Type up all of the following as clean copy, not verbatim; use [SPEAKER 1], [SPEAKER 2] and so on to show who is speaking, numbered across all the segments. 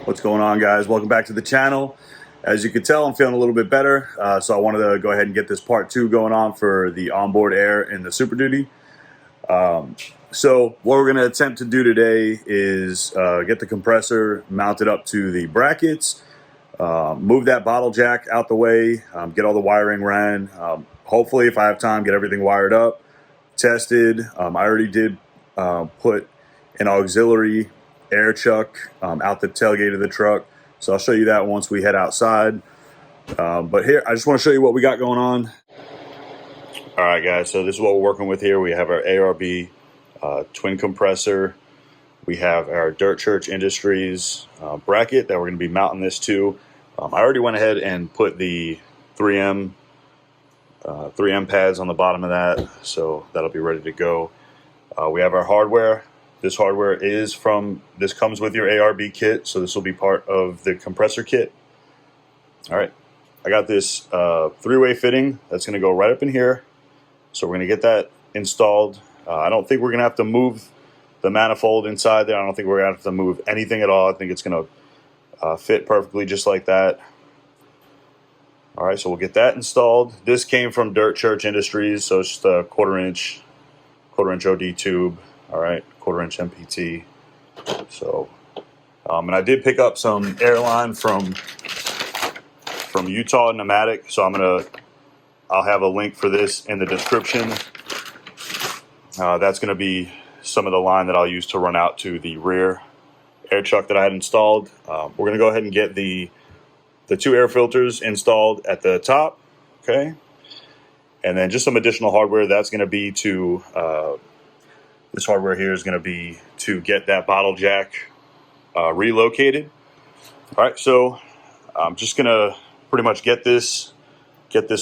[SPEAKER 1] What's going on, guys? Welcome back to the channel. As you can tell, I'm feeling a little bit better, so I wanted to go ahead and get this part 2 going on for the onboard air in the Super Duty. So what we're going to attempt to do today is get the compressor mounted up to the brackets, move that bottle jack out the way, get all the wiring ran. Hopefully, if I have time, get everything wired up, tested. I already did put an auxiliary air chuck out the tailgate of the truck, so I'll show you that once we head outside. But here, I just want to show you what we got going on. All right, guys, so this is what we're working with here. We have our ARB twin compressor. We have our Dirt Church Industries bracket that we're going to be mounting this to. I already went ahead and put the 3M pads on the bottom of that, so that'll be ready to go. We have our hardware. This hardware this comes with your ARB kit, so this will be part of the compressor kit. All right, I got this 3-way fitting that's going to go right up in here. So we're going to get that installed. I don't think we're going to have to move the manifold inside there. I don't think we're going to have to move anything at all. I think it's going to fit perfectly just like that. All right, so we'll get that installed. This came from Dirt Church Industries, so it's just a quarter inch OD tube. All right, quarter-inch MPT. So, and I did pick up some airline from Utah Pneumatic. So I'll have a link for this in the description. That's going to be some of the line that I'll use to run out to the rear air chuck that I had installed. We're going to go ahead and get the 2 air filters installed at the top. Okay, and then just some additional hardware that's going to be to. This hardware here is going to be to get that bottle jack relocated. All right, so I'm just going to pretty much get this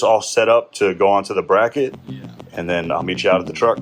[SPEAKER 1] all set up to go onto the bracket, and then I'll meet you out at the truck.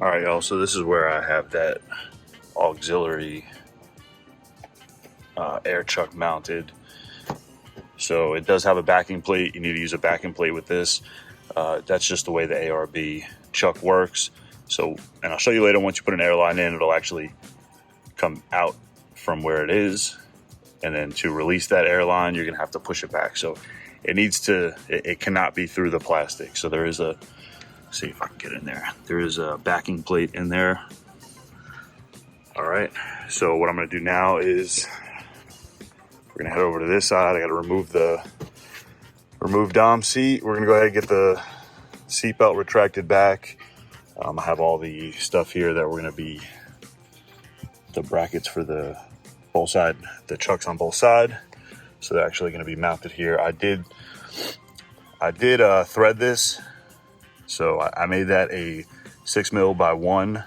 [SPEAKER 1] All right, y'all, so this is where I have that auxiliary air chuck mounted. So it does have a backing plate. You need to use a backing plate with this. That's just the way the ARB chuck works. So, and I'll show you later, once you put an airline in, it'll actually come out from where it is. And then to release that airline, you're gonna have to push it back. So it cannot be through the plastic. So there is see if I can get in there. There is a backing plate in there. All right, so what I'm gonna do now is we're gonna head over to this side. I gotta remove Dom's seat. We're gonna go ahead and get the seatbelt retracted back. I have all the stuff here that we're gonna be, the brackets for the both side, the chucks on both sides. So they're actually gonna be mounted here. I did thread this. So I made that a 6mm by 1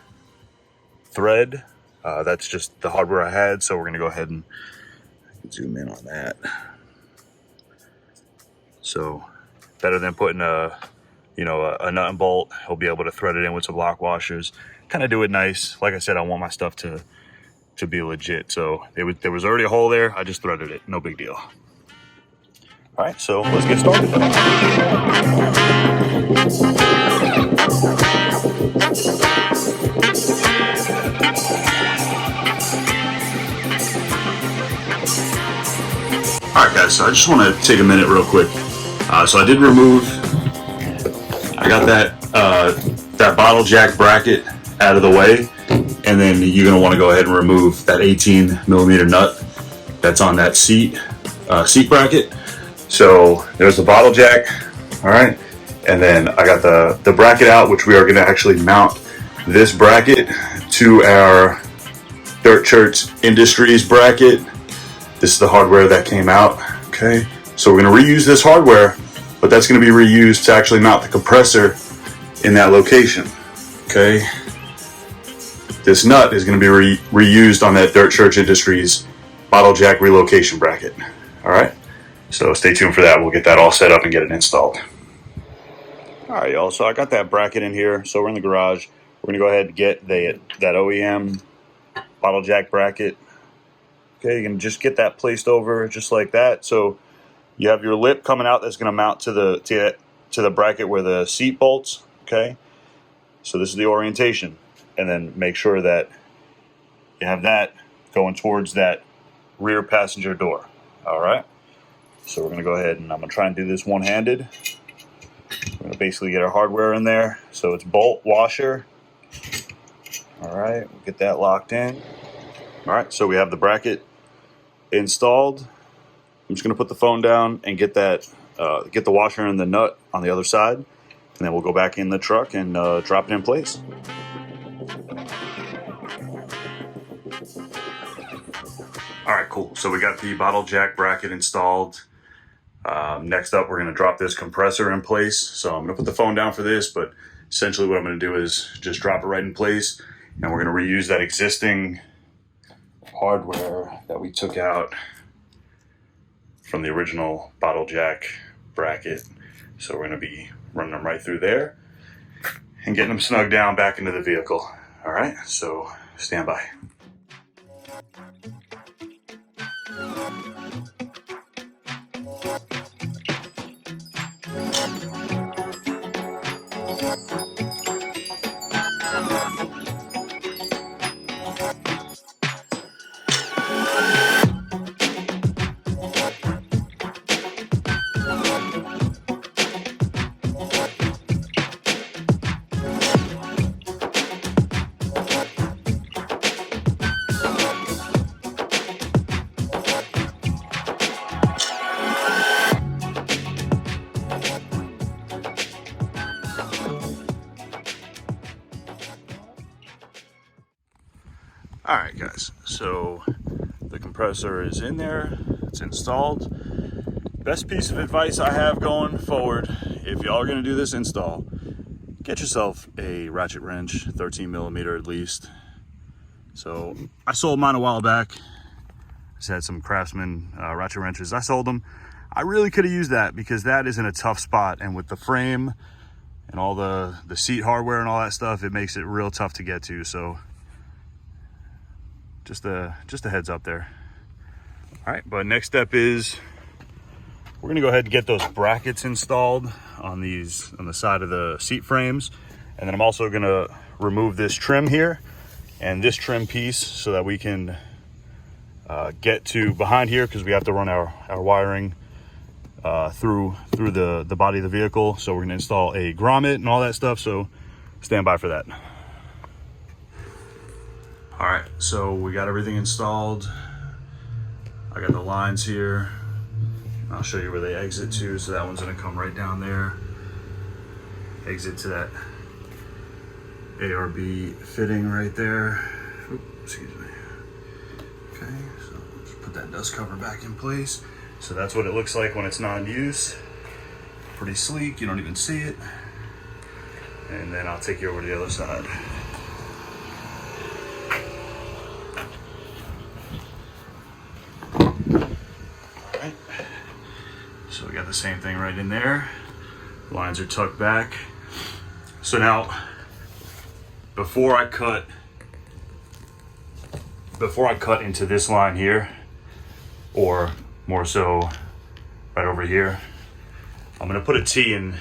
[SPEAKER 1] thread. That's just the hardware I had. So we're gonna go ahead and zoom in on that. So better than putting a nut and bolt. He'll be able to thread it in with some lock washers. Kind of do it nice. Like I said, I want my stuff to be legit. So there was already a hole there. I just threaded it. No big deal. All right, so let's get started. All right, guys, so I just want to take a minute real quick. So I got that bottle jack bracket out of the way, and then you're going to want to go ahead and remove that 18mm nut that's on that seat bracket. So there's the bottle jack, all right, and then I got the bracket out, which we are going to actually mount this bracket to our Dirt Church Industries bracket. This is the hardware that came out, okay? So we're going to reuse this hardware, but that's going to be reused to actually mount the compressor in that location, okay? this nut is going to be reused on that Dirt Church Industries bottle jack relocation bracket. All right, so stay tuned for that. We'll get that all set up and get it installed. All right, y'all, so I got that bracket in here. So we're in the garage. We're going to go ahead and get that OEM bottle jack bracket. Okay, you can just get that placed over just like that. So you have your lip coming out that's going to mount to the bracket where the seat bolts. Okay, so this is the orientation, and then make sure that you have that going towards that rear passenger door. All right, so we're going to go ahead and I'm going to try and do this one-handed. We're going to basically get our hardware in there. So it's bolt, washer. All right, we'll get that locked in. All right, so we have the bracket installed. I'm just going to put the phone down and get the washer and the nut on the other side, and then we'll go back in the truck and drop it in place. All right, cool. So we got the bottle jack bracket installed. Next up, we're going to drop this compressor in place. So I'm going to put the phone down for this, but essentially what I'm going to do is just drop it right in place, and we're going to reuse that existing hardware that we took out from the original bottle jack bracket. So we're going to be running them right through there and getting them snugged down back into the vehicle. All right, so stand by. All right, guys, so the compressor is in there, it's installed. Best piece of advice I have going forward, if y'all are gonna do this install, get yourself a ratchet wrench, 13mm at least. So I sold mine a while back. I just had some Craftsman ratchet wrenches. I sold them. I really could have used that because that is in a tough spot, and with the frame and all the seat hardware and all that stuff, it makes it real tough to get to. So just a heads up there. All right, but next step is we're gonna go ahead and get those brackets installed on the side of the seat frames, and then I'm also gonna remove this trim here and this trim piece so that we can get to behind here, because we have to run our wiring through the body of the vehicle. So we're gonna install a grommet and all that stuff, so stand by for that. All right, so we got everything installed. I got the lines here. I'll show you where they exit to. So that one's gonna come right down there. Exit to that ARB fitting right there. Oops, excuse me. Okay, so just put that dust cover back in place. So that's what it looks like when it's not in use. Pretty sleek, you don't even see it. And then I'll take you over to the other side. So we got the same thing right in there. Lines are tucked back. So now, before I cut into this line here, or more so right over here, I'm gonna put a T in.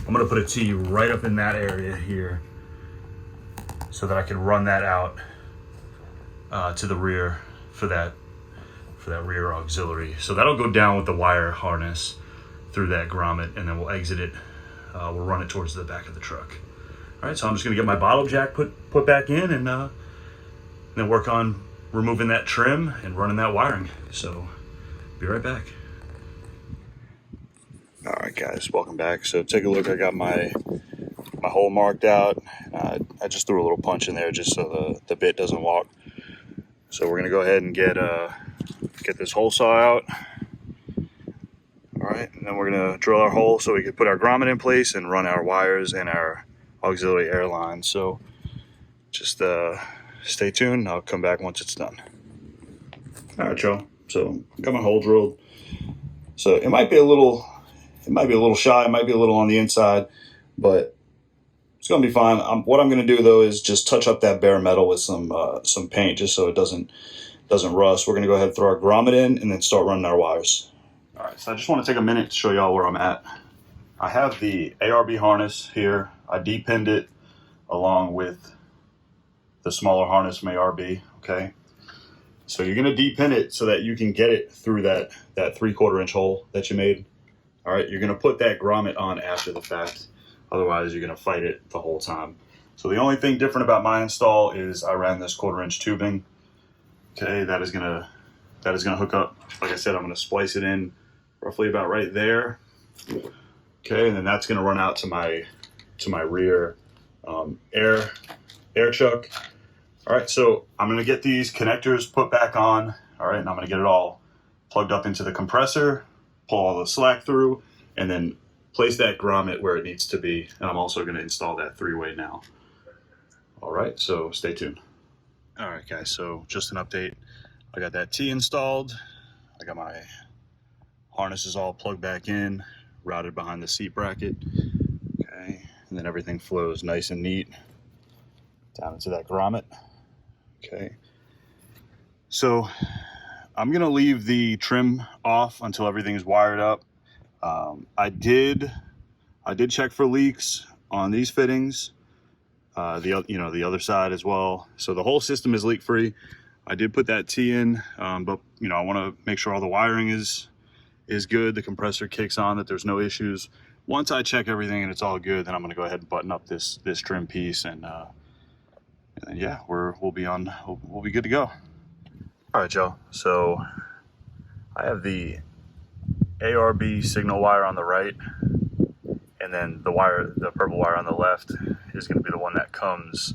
[SPEAKER 1] I'm gonna put a T right up in that area here, so that I can run that out to the rear for that rear auxiliary. So that'll go down with the wire harness through that grommet, and then we'll exit it. We'll run it towards the back of the truck. All right, so I'm just gonna get my bottle jack put back in, and then work on removing that trim and running that wiring. So be right back. All right, guys, welcome back. So take a look. I got my hole marked out. I just threw a little punch in there just so the bit doesn't walk. So we're gonna go ahead and get this hole saw out. All right, and then we're gonna drill our hole so we can put our grommet in place and run our wires and our auxiliary air lines. So just stay tuned. I'll come back once it's done. All right, y'all. So I got my hole drilled. So it might be a little shy. It might be a little on the inside, but it's gonna be fine. What I'm gonna do though is just touch up that bare metal with some paint, just so it doesn't rust. We're gonna go ahead and throw our grommet in and then start running our wires. All right. So I just want to take a minute to show y'all where I'm at. I have the ARB harness here. I depinned it along with the smaller harness from ARB. Okay. So you're gonna depin it so that you can get it through that 3/4 inch hole that you made. All right. You're gonna put that grommet on after the fact. Otherwise, you're gonna fight it the whole time. So the only thing different about my install is I ran this 1/4 inch tubing. Okay, that is gonna hook up. Like I said, I'm gonna splice it in roughly about right there. Okay, and then that's gonna run out to my rear air chuck. All right, so I'm gonna get these connectors put back on. All right, and I'm gonna get it all plugged up into the compressor, pull all the slack through, and then place that grommet where it needs to be. And I'm also gonna install that 3-way now. All right, so stay tuned. All right, guys, so just an update. I got that T installed. I got my harnesses all plugged back in, routed behind the seat bracket. Okay, and then everything flows nice and neat down into that grommet. Okay, so I'm gonna leave the trim off until everything's wired up. I did check for leaks on these fittings, the other side as well. So the whole system is leak free. I did put that T in, but I want to make sure all the wiring is good. The compressor kicks on, that there's no issues. Once I check everything and it's all good, then I'm going to go ahead and button up this trim piece, and then yeah, we'll be good to go. All right, y'all. So I have the ARB signal wire on the right, and then the purple wire on the left is going to be the one that comes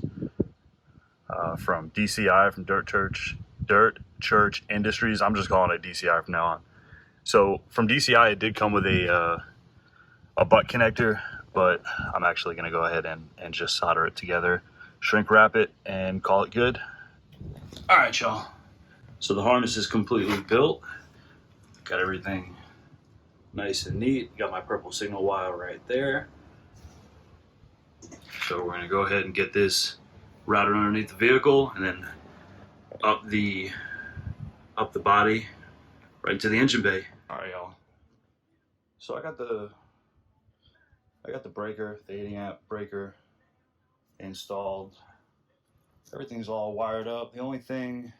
[SPEAKER 1] from DCI, from Dirt Church Industries. I'm just calling it DCI from now on. So from DCI, it did come with a butt connector, but I'm actually going to go ahead and just solder it together, shrink wrap it, and call it good. All right, y'all. So the harness is completely built. Got everything nice and neat. Got my purple signal wire right there. So we're going to go ahead and get this routed underneath the vehicle, and then up the body right into the engine bay. All right, y'all. So I got the breaker, the 80 amp breaker installed. Everything's all wired up. The only thing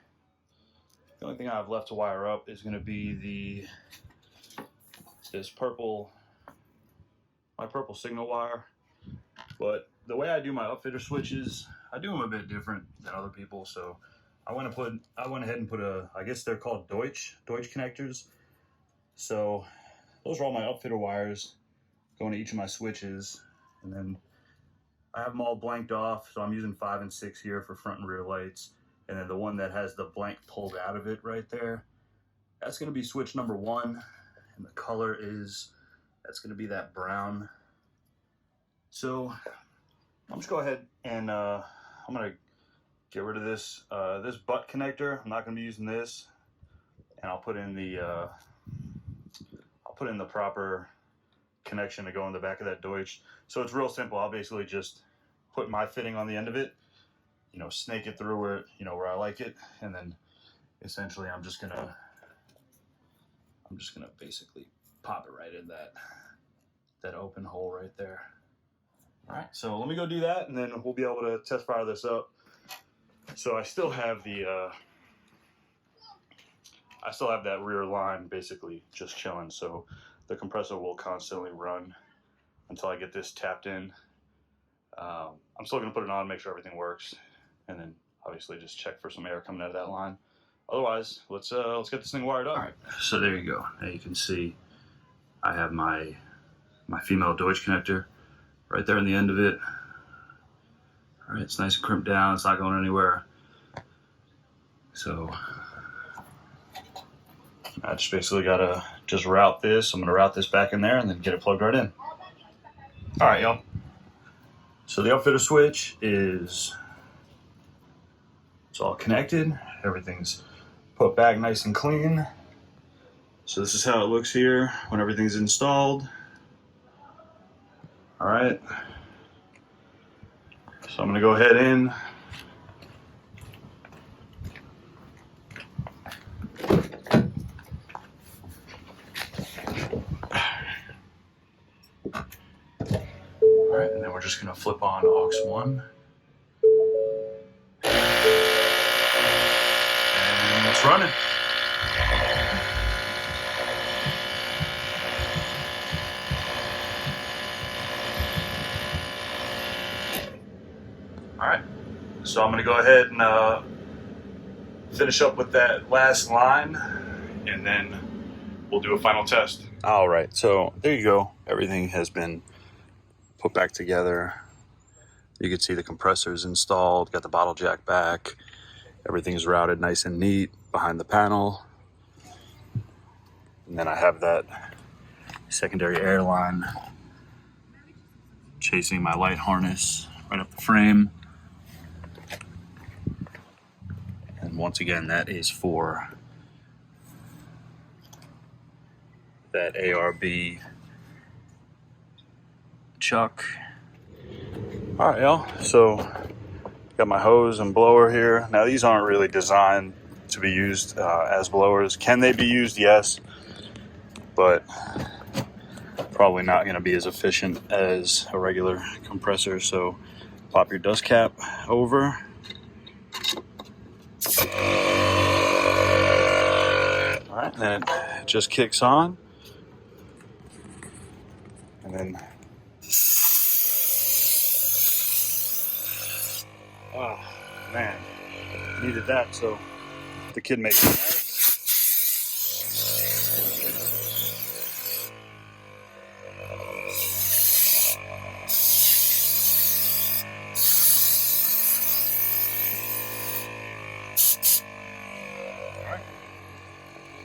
[SPEAKER 1] I have left to wire up is going to be my purple signal wire. But the way I do my upfitter switches, I do them a bit different than other people. So I went ahead and put I guess they're called Deutsch connectors. So those are all my upfitter wires going to each of my switches, and then I have them all blanked off. So I'm using 5 and 6 here for front and rear lights, and then the one that has the blank pulled out of it right there, that's going to be switch number 1, and the color that's going to be that brown. So I'm just go ahead and I'm going to get rid of this butt connector. I'm not going to be using this, and I'll put in the proper connection to go in the back of that Deutsch. So it's real simple. I'll basically just put my fitting on the end of it, snake it through where I like it, and then essentially I'm just gonna basically pop it right in that open hole right there. All right, so let me go do that, and then we'll be able to test fire this up. So I still have that rear line basically just chilling, so the compressor will constantly run until I get this tapped in. I'm still gonna put it on, make sure everything works, and then obviously just check for some air coming out of that line. Otherwise, let's get this thing wired up. All right, so there you go. Now you can see I have my female Deutsch connector right there in the end of it. All right, it's nice and crimped down. It's not going anywhere. So I just basically gotta just route this. I'm gonna route this back in there and then get it plugged right in. All right, y'all. So the upfitter switch is It's all connected. Everything's put back nice and clean. So this is how it looks here when everything's installed. All right. So I'm gonna go ahead in. All right, and then we're just gonna flip on aux 1. And it's running. All right, so I'm gonna go ahead and finish up with that last line, and then we'll do a final test. All right, so there you go. Everything has been put back together. You can see the compressors installed, got the bottle jack back. Everything's routed nice and neat behind the panel. And then I have that secondary air line chasing my light harness right up the frame. And once again, that is for that ARB chuck. All right, y'all. So got my hose and blower here. Now these aren't really designed to be used as blowers. Can they be used? Yes, but probably not going to be as efficient as a regular compressor. So pop your dust cap over. All right, then it just kicks on. And then, oh man, needed that, so the kid makes it.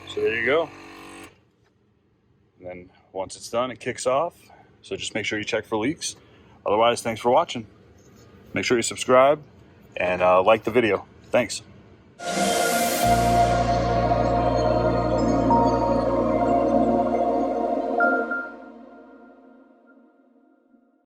[SPEAKER 1] So there you go. And then once it's done, it kicks off. So just make sure you check for leaks. Otherwise, thanks for watching. Make sure you subscribe and like the video. Thanks.